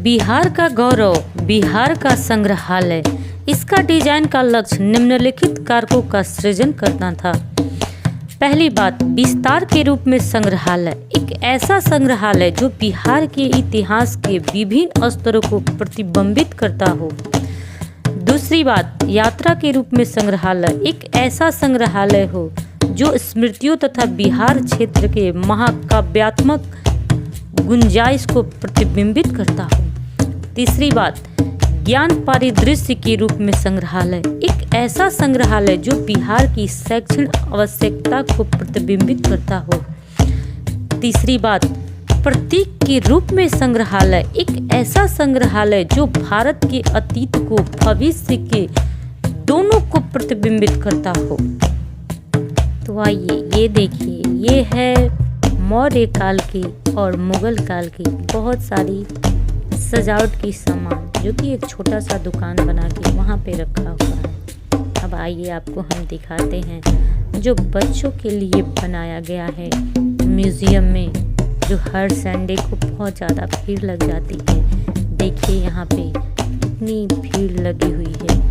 बिहार का गौरव, बिहार का संग्रहालय। इसका डिजाइन का लक्ष्य निम्नलिखित कारकों का सृजन करना था। पहली बात, विस्तार के रूप में संग्रहालय, एक ऐसा संग्रहालय जो बिहार के इतिहास के विभिन्न स्तरों को प्रतिबिंबित करता हो। दूसरी बात, यात्रा के रूप में संग्रहालय, एक ऐसा संग्रहालय हो जो स्मृतियों तथा बिहार क्षेत्र के महाकाव्यात्मक गुंजाइश को प्रतिबिंबित करता हो। तीसरी बात, ज्ञान परिदृश्य के रूप में संग्रहालय, एक ऐसा संग्रहालय जो बिहार की शैक्षणिक आवश्यकता को प्रतिबिंबित करता हो। तीसरी बात, प्रतीक के रूप में संग्रहालय, एक ऐसा संग्रहालय जो भारत के अतीत को भविष्य के दोनों को प्रतिबिंबित करता हो। तो आइए ये देखिए, ये है मौर्य काल की और मुगल काल की बहुत सारी सजावट की सामान, जो कि एक छोटा सा दुकान बना के वहाँ पे रखा हुआ है। अब आइए आपको हम दिखाते हैं जो बच्चों के लिए बनाया गया है म्यूज़ियम में, जो हर संडे को बहुत ज़्यादा भीड़ लग जाती है। देखिए यहाँ पे कितनी भीड़ लगी हुई है।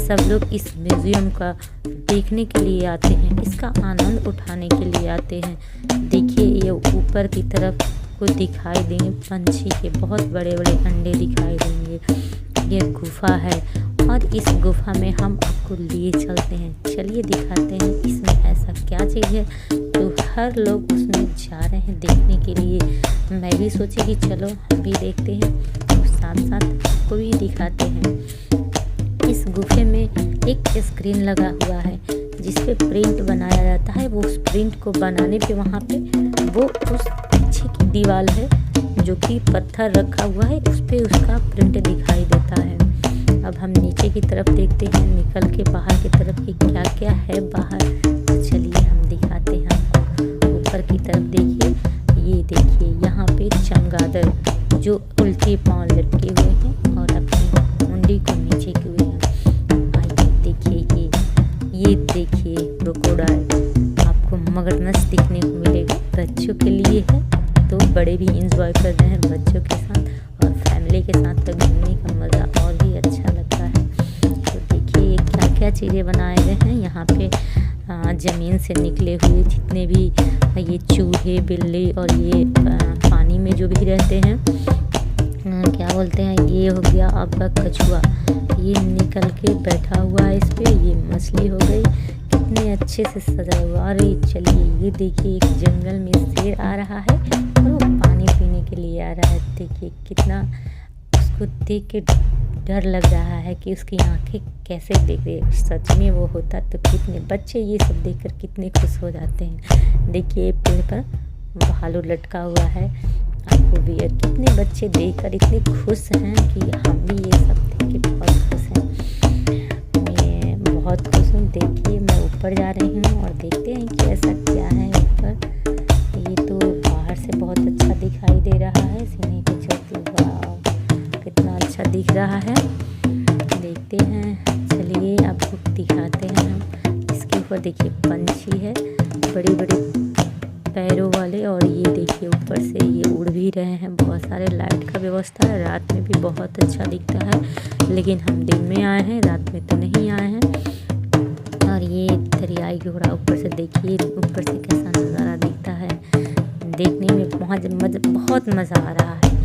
सब लोग इस म्यूज़ियम का देखने के लिए आते हैं, इसका आनंद उठाने के लिए आते हैं। देखिए ये ऊपर की तरफ को दिखाई देंगे पंछी के बहुत बड़े बड़े अंडे दिखाई देंगे। ये गुफा है और इस गुफा में हम आपको लिए चलते हैं। चलिए दिखाते हैं इसमें ऐसा क्या चीज़ है तो हर लोग उसमें जा रहे हैं देखने के लिए। मैं भी सोची कि चलो हम भी देखते हैं और साथ साथ आपको भी दिखाते हैं। इस गुफे में एक स्क्रीन लगा हुआ है जिस पे प्रिंट बनाया जाता है। वो उस प्रिंट को बनाने पे वहाँ पे वो उस पीछे की दीवार है जो कि पत्थर रखा हुआ है, उस पे उसका प्रिंट दिखाई देता है। अब हम नीचे की तरफ देखते हैं, निकल के बाहर की तरफ कि क्या क्या है बाहर। तो चलिए हम दिखाते हैं आपको। ऊपर की तरफ देखिए, ये देखिए यहाँ पे चमगादड़ जो उल्टे पाँव लटके हुए हैं और अपनी मुंडी को नीचे किए हुए हैं। ये देखिए क्रोकोडाइल, आपको मगरमच्छ दिखने को मिलेगा। बच्चों के लिए है तो बड़े भी इंजॉय कर रहे हैं बच्चों के साथ, और फैमिली के साथ तो घूमने का मज़ा और भी अच्छा लगता है। तो देखिए ये क्या क्या चीज़ें बनाए गए हैं यहाँ पे। ज़मीन से निकले हुए जितने भी ये चूहे, बिल्ली और ये पानी में जो भी रहते हैं, क्या बोलते हैं, ये हो गया आपका कछुआ, ये निकल के बैठा हुआ है इस पे। ये मछली हो गई, कितने अच्छे से सजा हुआ। अरे चलिए ये देखिए एक जंगल में शेर आ रहा है और वो पानी पीने के लिए आ रहा है। देखिए कितना उसको देख के डर लग रहा है कि उसकी आंखें कैसे देख रही है। सच में वो होता तो कितने बच्चे ये सब देखकर कितने खुश हो जाते हैं। देखिए पेड़ पर भालू लटका हुआ है, आपको भी कितने बच्चे देखकर इतने खुश हैं कि हम भी ये सब देख के बहुत खुश हैं। मैं बहुत खुश हूँ। देखिए मैं ऊपर जा रही हूँ और देखते हैं कि ऐसा क्या है ऊपर। ये तो बाहर से बहुत अच्छा दिखाई दे रहा है, सीने के चलते वाह कितना अच्छा दिख रहा है। देखते हैं, चलिए आपको दिखाते हैं हम। इसके ऊपर देखिए पंछी है बड़ी बड़ी पैरों वाले, और ये देखिए ऊपर से ये उड़ भी रहे हैं। बहुत सारे लाइट का व्यवस्था है, रात में भी बहुत अच्छा दिखता है, लेकिन हम दिन में आए हैं, रात में तो नहीं आए हैं। और ये दरियाई घोड़ा ऊपर से देखिए, ऊपर से कैसा नज़ारा दिखता है। देखने में बहुत मज़ा आ रहा है।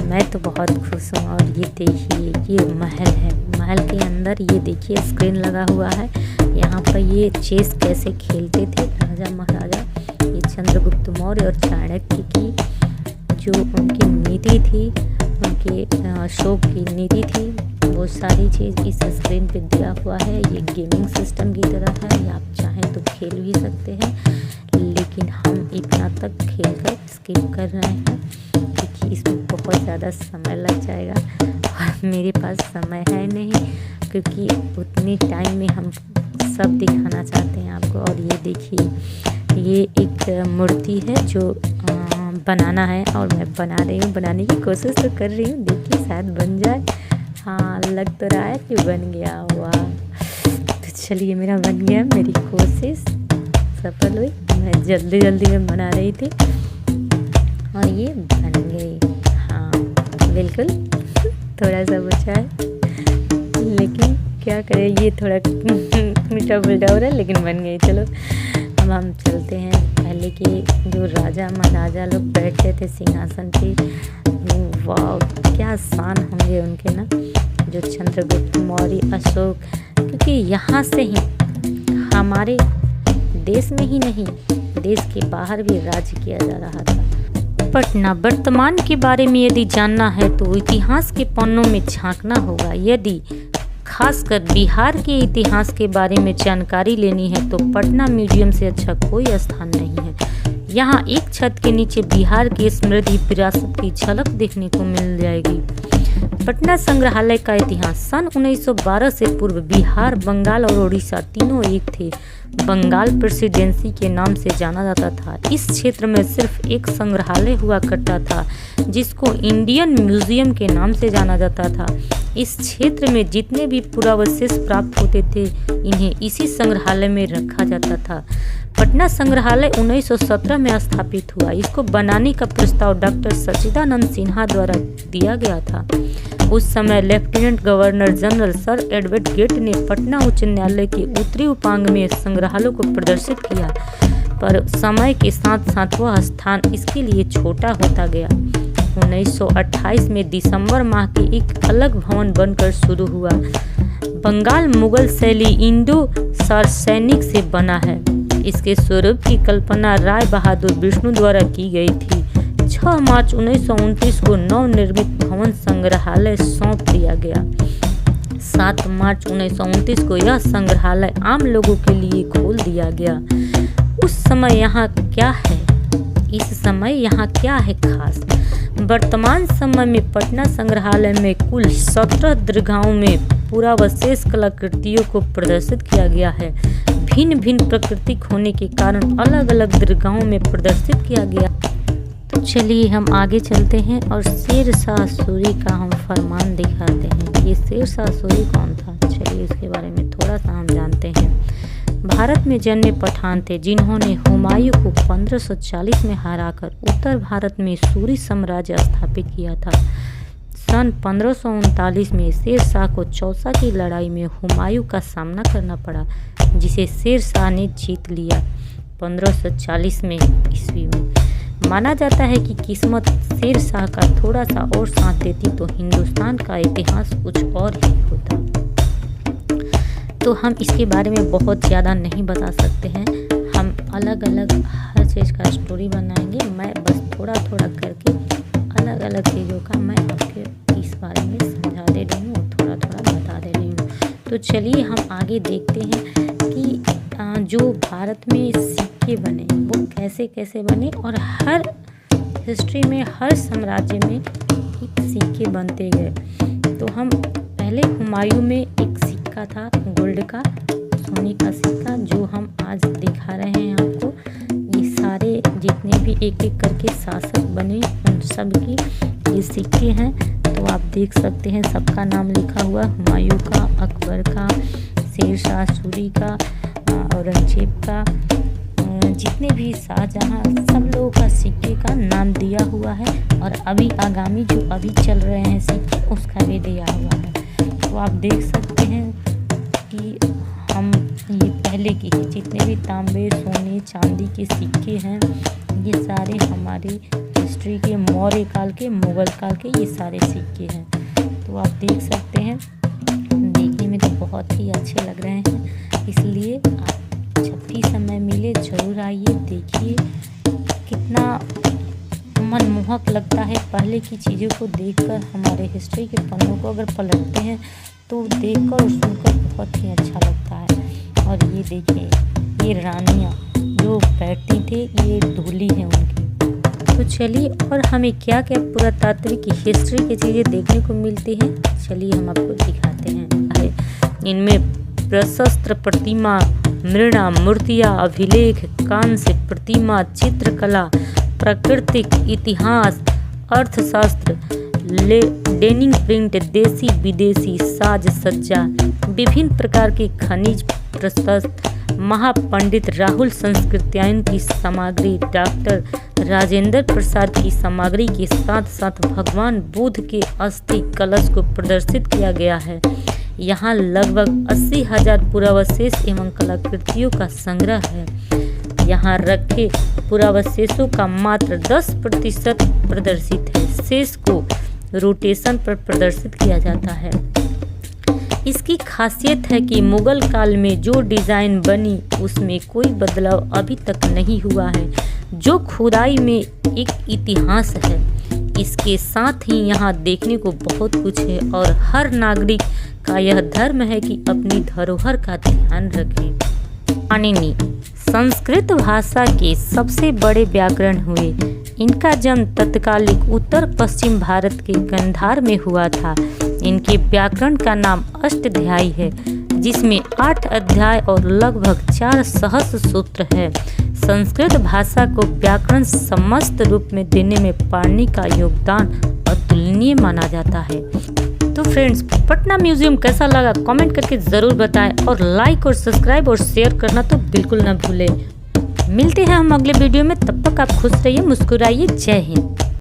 मैं तो बहुत खुश हूँ। और ये देखिए ये महल है, महल के अंदर ये देखिए स्क्रीन लगा हुआ है। यहाँ पर ये चेस कैसे खेलते थे राजा महाराजा, ये चंद्रगुप्त मौर्य और चाणक्य की जो उनकी नीति थी, उनके अशोक की नीति थी, वो सारी चीज़ इस स्क्रीन पे दिया हुआ है। ये गेमिंग सिस्टम की तरह है, ये आप चाहें तो खेल भी सकते हैं, लेकिन हम इतना तक खेल कर स्किप कर रहे हैं क्योंकि इसमें बहुत ज़्यादा समय लग जाएगा और मेरे पास समय है नहीं, क्योंकि उतने टाइम में हम सब दिखाना चाहते हैं आपको। और ये देखिए ये एक मूर्ति है जो बनाना है और मैं बना रही हूँ, बनाने की कोशिश तो कर रही हूँ। देखिए शायद बन जाए। हाँ लग तो रहा है कि बन गया। वाह, तो चलिए मेरा बन गया, मेरी कोशिश सफल हुई। मैं जल्दी में बना रही थी और ये बन गई। हाँ बिल्कुल थोड़ा सा बचा है, लेकिन क्या करें, ये थोड़ा मीठा फुल्टा हो रहा है, लेकिन बन गई। चलो अब हम चलते हैं। पहले के जो राजा महाराजा लोग बैठते थे सिंहासन पे, वाह क्या शान होंगे उनके ना, जो चंद्रगुप्त मौर्य, अशोक, क्योंकि यहाँ से ही हमारे देश में ही नहीं, देश के बाहर भी राज्य किया जा रहा था। पटना वर्तमान के बारे में यदि जानना है तो इतिहास के पन्नों में झांकना होगा। यदि खासकर बिहार के इतिहास के बारे में जानकारी लेनी है तो पटना म्यूजियम से अच्छा कोई स्थान नहीं है। यहाँ एक छत के नीचे बिहार की समृद्धि विरासत की झलक देखने को मिल जाएगी। पटना संग्रहालय का इतिहास। सन 1912 से पूर्व बिहार, बंगाल और उड़ीसा तीनों एक थे। बंगाल प्रेसिडेंसी के नाम से जाना जाता था। इस क्षेत्र में सिर्फ एक संग्रहालय हुआ करता था जिसको इंडियन म्यूजियम के नाम से जाना जाता था। इस क्षेत्र में जितने भी पुरावशेष प्राप्त होते थे इन्हें इसी संग्रहालय में रखा जाता था। पटना संग्रहालय 1917 में स्थापित हुआ। इसको बनाने का प्रस्ताव डॉक्टर सच्चिदानंद सिन्हा द्वारा दिया गया था। उस समय lieutenant governor general sir Edward Gait ने पटना उच्च न्यायालय के उत्तरी उपांग में संग्रहालय को प्रदर्शित किया, पर समय के साथ साथ वह स्थान इसके लिए छोटा होता गया। 1928 में दिसंबर माह के एक अलग भवन बनकर शुरू हुआ। बंगाल मुगल शैली इंडो सार्वसैनिक से बना है। इसके स्वरूप की कल्पना राय बहादुर विष्णु द्वारा की गई थी। 6 मार्च 1929 को नवनिर्मित भवन संग्रहालय सौंप दिया गया। 7 मार्च 1929 को यह संग्रहालय आम लोगों के लिए खोल दिया गया। उस समय यहाँ क्या है, इस समय यहाँ क्या है खास? वर्तमान समय में पटना संग्रहालय में कुल 17 दीर्घाओं में पुरावशेष कलाकृतियों को प्रदर्शित किया गया है। भिन्न भिन्न प्राकृतिक होने के कारण अलग अलग दीर्घाओं में प्रदर्शित किया गया। तो चलिए हम आगे चलते हैं और शेर शाह सूरी का हम फरमान दिखाते हैं। ये शेर शाह सूरी कौन था, चलिए इसके बारे में थोड़ा सा हम जानते हैं। भारत में जन्मे पठान थे जिन्होंने हुमायूं को 1540 में हराकर उत्तर भारत में सूरी साम्राज्य स्थापित किया था। सन 1539 में शेर शाह को चौसा की लड़ाई में हुमायूं का सामना करना पड़ा, जिसे शेर शाह ने जीत लिया 1540 में ईस्वी में। माना जाता है कि किस्मत शेर शाह का थोड़ा सा और साथ देती तो हिंदुस्तान का इतिहास कुछ और ही होता। तो हम इसके बारे में बहुत ज़्यादा नहीं बता सकते हैं, हम अलग अलग हर चीज़ का स्टोरी बनाएंगे। मैं बस थोड़ा थोड़ा करके अलग अलग चीज़ों का मैं आपके इस बारे में समझा दे रही हूँ और थोड़ा थोड़ा बता दे रही हूँ। तो चलिए हम आगे देखते हैं कि जो भारत में सिक्के बने वो कैसे कैसे बने, और हर हिस्ट्री में हर साम्राज्य में एक सिक्के बनते गए। तो हम पहले हुमायूं में एक सिक्का था गोल्ड का, सोने का सिक्का, जो हम आज दिखा रहे हैं आपको। ये सारे जितने भी एक एक करके शासक बने उन सब की ये सिक्के हैं। तो आप देख सकते हैं सबका नाम लिखा हुआ, हुमायूं का, अकबर का, शेर शाह सूरी का, औरंगजेब का, जितने भी शाहजहां, सब लोगों का सिक्के का नाम दिया हुआ है। और अभी आगामी जो अभी चल रहे हैं सिक्के उसका भी दिया हुआ है। तो आप देख सकते हैं कि हम ये पहले की जितने भी तांबे, सोने, चांदी के सिक्के हैं ये सारे हमारी हिस्ट्री के मौर्य काल के, मुगल काल के ये सारे सिक्के हैं। तो आप देख सकते हैं, देखने में तो बहुत ही अच्छे लग रहे हैं। इसलिए आप जब भी समय मिले ज़रूर आइए, देखिए कितना मनमोहक लगता है। पहले की चीज़ों को देखकर हमारे हिस्ट्री के पन्नों को अगर पलटते हैं तो देखकर और सुनकर बहुत ही अच्छा लगता है। और ये देखिए ये रानियाँ जो बैठती थी, ये धूली है उनकी। तो चलिए, और हमें क्या क्या पुरातात्विक हिस्ट्री की चीज़ें देखने को मिलती हैं, चलिए हम आपको दिखाते हैं। इनमें प्रशस्त्र प्रतिमा, मृणा, मूर्तियाँ, अभिलेख, कांस्य प्रतिमा, चित्रकला, प्राकृतिक इतिहास, अर्थशास्त्र, डेनिंग प्रिंट, देसी विदेशी साज सज्जा, विभिन्न प्रकार के खनिज प्रशस्त, महापंडित राहुल संस्कृत्यायन की सामग्री, डॉक्टर राजेंद्र प्रसाद की सामग्री के साथ साथ भगवान बुद्ध के अस्थि कलश को प्रदर्शित किया गया है। यहाँ लगभग 80,000 पुरावशेष एवं कलाकृतियों का संग्रह है। यहाँ रखे पुरावशेषों का मात्र 10% प्रदर्शित है। शेष को रोटेशन पर प्रदर्शित किया जाता है। इसकी खासियत है कि मुगल काल में जो डिज़ाइन बनी उसमें कोई बदलाव अभी तक नहीं हुआ है, जो खुदाई में एक इतिहास है। इसके साथ ही यहाँ देखने को बहुत कुछ है और हर नागरिक का यह धर्म है कि अपनी धरोहर का ध्यान रखे। पाणिनि संस्कृत भाषा के सबसे बड़े व्याकरण हुए। इनका जन्म तत्कालिक उत्तर पश्चिम भारत के गांधार में हुआ था। इनके व्याकरण का नाम अष्टाध्यायी है, जिसमें 8 अध्याय और लगभग 4 सहस्र सूत्र है। संस्कृत भाषा को व्याकरण समस्त रूप में देने में पाणिनि का योगदान अतुलनीय माना जाता है। तो फ्रेंड्स, पटना म्यूजियम कैसा लगा कमेंट करके ज़रूर बताएं और लाइक और सब्सक्राइब और शेयर करना तो बिल्कुल ना भूलें। मिलते हैं हम अगले वीडियो में, तब तक आप खुश रहिए, मुस्कुराइए। जय हिंद।